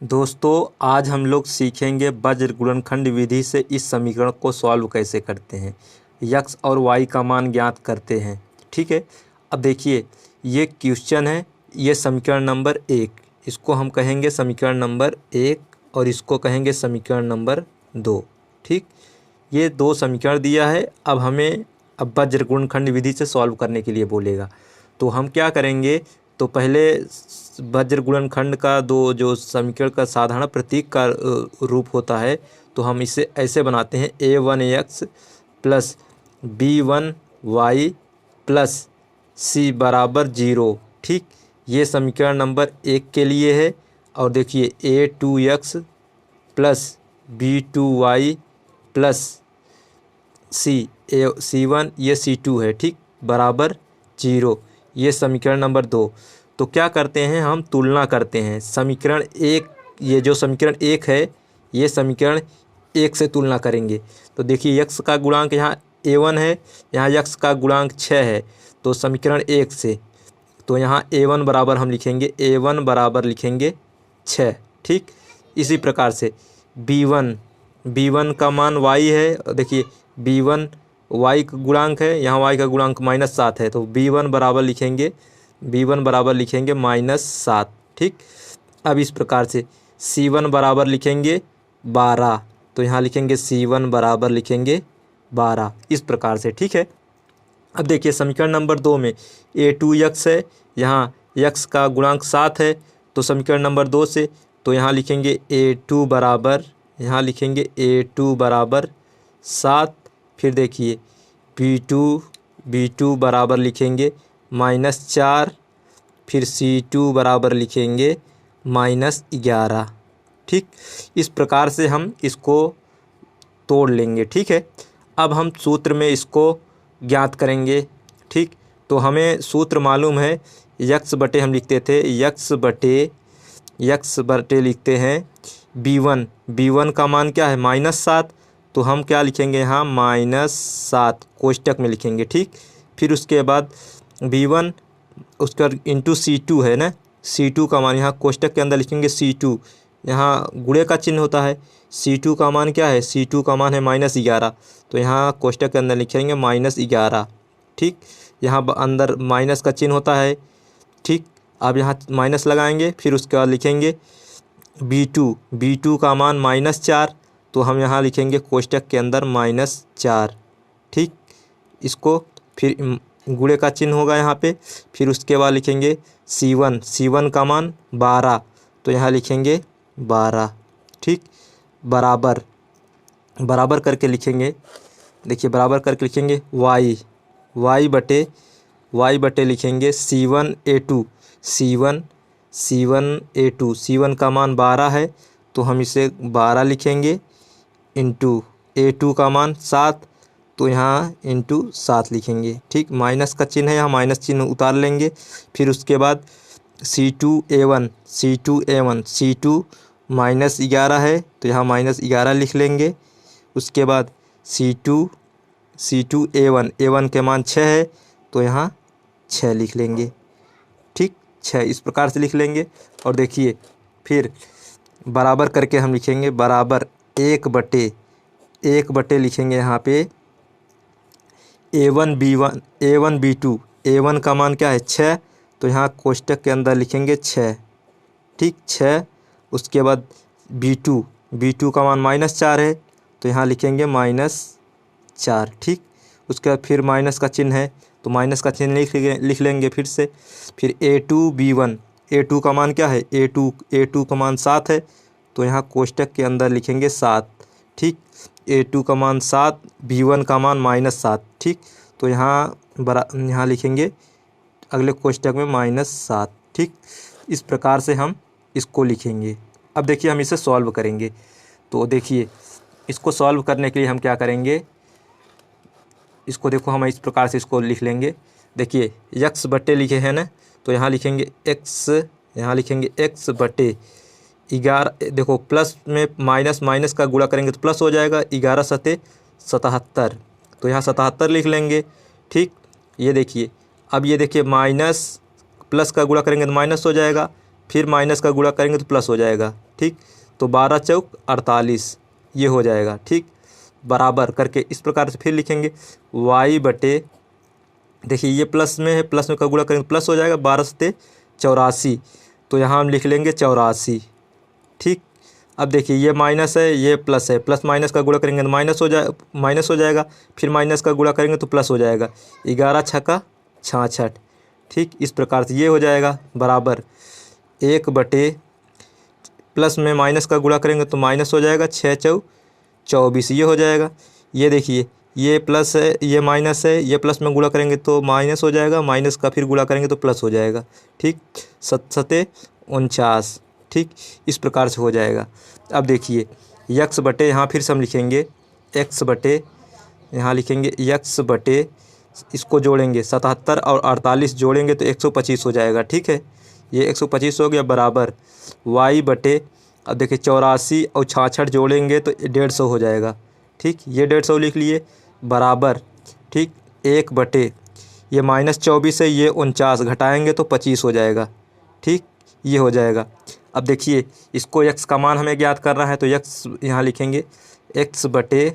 दोस्तों आज हम लोग सीखेंगे वज्र गुणनखंड विधि से इस समीकरण को सॉल्व कैसे करते हैं। यक्स और वाई का मान ज्ञात करते हैं। ठीक है, अब देखिए ये क्वेश्चन है, ये समीकरण नंबर 1, इसको हम कहेंगे समीकरण नंबर 1 और इसको कहेंगे समीकरण नंबर 2। ठीक, ये दो समीकरण दिया है। अब हमें वज्र गुणनखंड विधि से सॉल्व करने के लिए बोलेगा, तो हम क्या करेंगे, तो पहले वज्र गुणनखंड का दो जो समीकरण का साधारण प्रतीक का रूप होता है, तो हम इसे ऐसे बनाते हैं a1x plus b1y plus c बराबर 0। ठीक, ये समीकरण नंबर 1 के लिए है। और देखिए a2x plus b2y plus c1 ये c2 है। ठीक, बराबर 0, ये समीकरण नंबर 2। तो क्या करते हैं, हम तुलना करते हैं समीकरण 1, ये जो समीकरण 1 है ये समीकरण 1 से तुलना करेंगे। तो देखिए यक्स का गुणांक यहाँ a1 है, यहाँ यक्स का गुणांक 6 है, तो समीकरण 1 से तो यहाँ a1 बराबर हम लिखेंगे, a1 बराबर लिखेंगे 6। ठीक, इसी प्रकार से b1 का मान y है। देखिए b1 y का गुणांक है, यहाँ y का गुणांक -7 है, तो b1 बराबर लिखेंगे -7। ठीक, अब इस प्रकार से c1 बराबर लिखेंगे 12, तो यहाँ लिखेंगे c1 बराबर लिखेंगे 12, इस प्रकार से। ठीक है, अब देखिए समीकरण नंबर 2 में a2x है, यहाँ x का गुणांक 7 है, तो समीकरण नंबर 2 से तो यहाँ लिखेंगे a2 बराबर 7। फिर देखिए b2 बराबर लिखेंगे -4, फिर c2 बराबर लिखेंगे -11। ठीक, इस प्रकार से हम इसको तोड़ लेंगे। ठीक है, अब हम सूत्र में इसको ज्ञात करेंगे। ठीक, तो हमें सूत्र मालूम है, यक्स बटे हम लिखते थे यक्स बटे लिखते हैं b1 का मान क्या है -7, तो हम क्या लिखेंगे यहाँ -7 कोष्टक में लिखेंगे। ठीक, फिर उसके बाद b1 उसका इंटू c2 है ना, c2 का मान यहाँ कोष्टक के अंदर लिखेंगे c2, यहाँ गुणे का चिन्ह होता है। c2 का मान क्या है, c2 का मान है -11, तो यहाँ कोष्टक के अंदर लिखेंगे -11। ठीक, यहाँ अंदर माइनस का चिन्ह होता है। ठीक, अब यहाँ माइनस लगाएंगे, फिर उसके बाद लिखेंगे b2 का मान -4, तो हम यहाँ लिखेंगे कोष्टक के अंदर -4। ठीक, इसको फिर गुणे का चिन्ह होगा यहाँ पे, फिर उसके बाद लिखेंगे c1 का मान 12, तो यहाँ लिखेंगे 12। ठीक, बराबर करके लिखेंगे, देखिए बराबर करके लिखेंगे y बटे लिखेंगे c1 का मान 12 है, तो हम इसे 12 लिखेंगे, इंटू a2 का मान 7, तो यहाँ इंटू 7 लिखेंगे। ठीक, माइनस का चिन्ह है, यहाँ माइनस चिन्ह उतार लेंगे। फिर उसके बाद c2 -11 है, तो यहाँ -11 लिख लेंगे। उसके बाद c2 a1 के मान 6 है, तो यहाँ 6 लिख लेंगे। ठीक, 6 इस प्रकार से लिख लेंगे। और देखिए फिर बराबर करके हम लिखेंगे बराबर 1 बटे लिखेंगे यहाँ पे a1 b2, a1 का मान क्या है 6, तो यहाँ कोष्टक के अंदर लिखेंगे 6। ठीक, 6, उसके बाद b2 का मान -4 है, तो यहाँ लिखेंगे -4। ठीक, उसके बाद फिर माइनस का चिन्ह है, तो माइनस का चिन्ह लिख लेंगे फिर से। फिर a2 का मान क्या है, a2 का मान 7 है, तो यहाँ कोष्टक के अंदर लिखेंगे 7। ठीक, a2 का मान 7, b1 का मान -7। ठीक, तो यहाँ लिखेंगे अगले कोष्टक में -7। ठीक, इस प्रकार से हम इसको लिखेंगे। अब देखिए हम इसे सॉल्व करेंगे, तो देखिए इसको सॉल्व करने के लिए हम क्या करेंगे, इसको देखो हम इस प्रकार से इसको लिख लेंगे। देखिए यक्स बटे लिखे हैं ना, तो यहाँ लिखेंगे x बटे 11। देखो प्लस में माइनस का गुणा करेंगे तो प्लस हो जाएगा, 11 सते 77, तो यहाँ 77 लिख लेंगे। ठीक, ये देखिए, अब ये देखिए माइनस प्लस का गुणा करेंगे तो माइनस हो जाएगा, फिर माइनस का गुणा करेंगे तो प्लस हो जाएगा। ठीक, तो 12 चौक 48 ये हो जाएगा। ठीक, बराबर करके इस प्रकार से फिर लिखेंगे y बटे, देखिए ये प्लस में है, प्लस में का गुणा करेंगे प्लस हो जाएगा, 12 सते 84, तो यहाँ हम लिख लेंगे 84। ठीक, अब देखिए ये माइनस है, ये प्लस है, प्लस माइनस का गुणा करेंगे तो माइनस हो जाएगा, फिर माइनस का गुणा करेंगे तो प्लस हो जाएगा, 11 छक्का 66। ठीक, इस प्रकार से ये हो जाएगा बराबर 1 बटे, प्लस में माइनस का गुणा करेंगे तो माइनस हो जाएगा, 6 चौ 24 ये हो जाएगा। ये देखिए ये प्लस है, ये माइनस है, ये प्लस में गुणा करेंगे तो माइनस हो जाएगा, माइनस का फिर गुणा करेंगे तो प्लस हो जाएगा। ठीक, 7 सते 49। ठीक, इस प्रकार से हो जाएगा। अब देखिए यक्स बटे, यहाँ फिर से हम लिखेंगे एक्स बटे, यहाँ लिखेंगे यक्स बटे, इसको जोड़ेंगे 77 और 48 जोड़ेंगे तो 125 हो जाएगा। ठीक है, ये 125 हो गया बराबर y बटे, अब देखिए 84 और 66 जोड़ेंगे तो 150 हो जाएगा। ठीक, ये 150 लिख लिए बराबर, ठीक, 1 बटे, ये -24 है, ये 49 घटाएंगे तो 25 हो जाएगा। ठीक, ये हो जाएगा। अब देखिए इसको x का मान हमें ज्ञात करना है तो x यहाँ लिखेंगे x बटे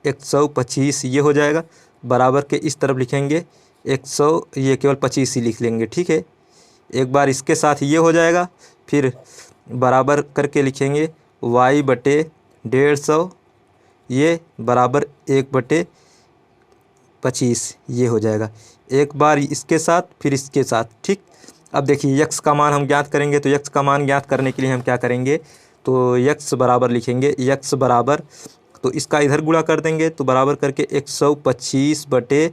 125 ये हो जाएगा, बराबर के इस तरफ लिखेंगे 100, ये केवल 25 ही लिख लेंगे। ठीक है, एक बार इसके साथ ये हो जाएगा, फिर बराबर करके लिखेंगे y बटे 150 ये बराबर 1 बटे 25 ये हो जाएगा, एक बार इसके साथ फिर इसके साथ। ठीक, अब देखिए यक्स का मान हम ज्ञात करेंगे तो यक्स का मान ज्ञात करने के लिए हम क्या करेंगे, तो यक्स बराबर लिखेंगे यक्स बराबर, तो इसका इधर गुणा कर देंगे तो बराबर करके 125 बटे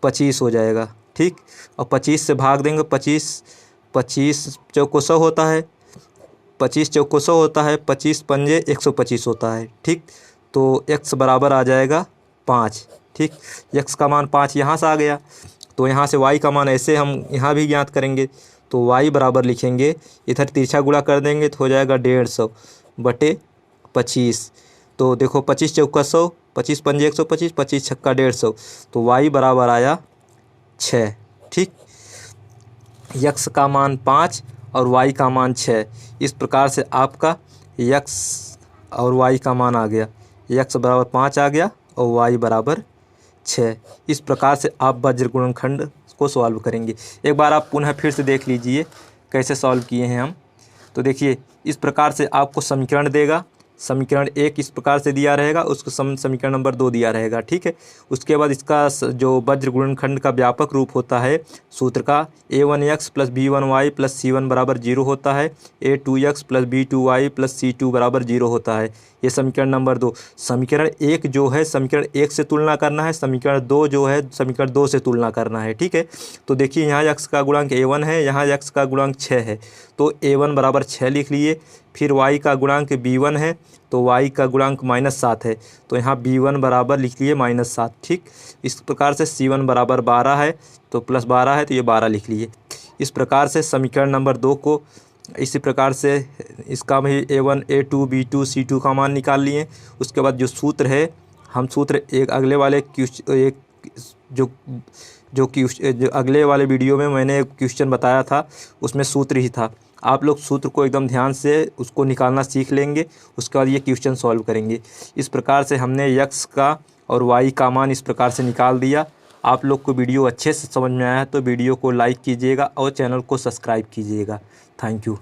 25 हो जाएगा। ठीक, और 25 से भाग देंगे, 25 चौको 100 होता है, 25 चौको 100 होता है, 25 पंजे 125 होता है। ठीक, तो x बराबर आ जाएगा 5। ठीक, x का मान 5 यहाँ से आ गया, तो यहाँ से y का मान ऐसे हम यहाँ भी ज्ञात करेंगे तो y बराबर लिखेंगे, इधर तिरछा गुणा कर देंगे तो हो जाएगा 150 बटे 25। तो देखो 25 चौका 100, 25 पंजे 125, 25 छक्का 150, तो y बराबर आया 6। ठीक, x का मान 5 और y का मान 6, इस प्रकार से आपका x और y का मान आ गया, x बराबर 5 आ गया और y बराबर 6। इस प्रकार से आप वज्र गुणनखंड को सॉल्व करेंगे। एक बार आप पुनः फिर से देख लीजिए कैसे सॉल्व किए हैं हम। तो देखिए इस प्रकार से आपको समीकरण देगा, समीकरण 1 इस प्रकार से दिया रहेगा, उसको समीकरण नंबर 2 दिया रहेगा। ठीक है, उसके बाद इसका जो वज्र गुणनखंड का व्यापक रूप होता है सूत्र का, a1x + b1y + c1 बराबर 0 होता है, a2x + b2y + c2 बराबर 0 होता है। ये समीकरण नंबर 2। समीकरण 1 जो है समीकरण 1 से तुलना करना है, समीकरण 2 जो है समीकरण 2 से तुलना करना है। ठीक है, तो देखिए यहाँ x का गुणांक a1 है, यहाँ x का गुणांक 6 है, तो a1 बराबर 6 लिख लिए। फिर y का गुणांक b1 है, तो y का गुणांक -7 है, तो यहाँ b1 बराबर लिख लिए -7। ठीक, इस प्रकार से c1 बराबर 12 है, तो +12 है तो ये 12 लिख लिए। इस प्रकार से समीकरण नंबर 2 को इसी प्रकार से इसका भी a1, a2, b2, c2 का मान निकाल लिए। उसके बाद जो सूत्र है, हम सूत्र एक अगले वाले जो अगले वाले वीडियो में मैंने एक क्वेश्चन बताया था, उसमें सूत्र ही था। आप लोग सूत्र को एकदम ध्यान से उसको निकालना सीख लेंगे, उसके बाद ये क्वेश्चन सॉल्व करेंगे। इस प्रकार से हमने x का और y का मान इस प्रकार से निकाल दिया। आप लोग को वीडियो अच्छे से समझ में आया है तो वीडियो को लाइक कीजिएगा और चैनल को सब्सक्राइब कीजिएगा। Thank you.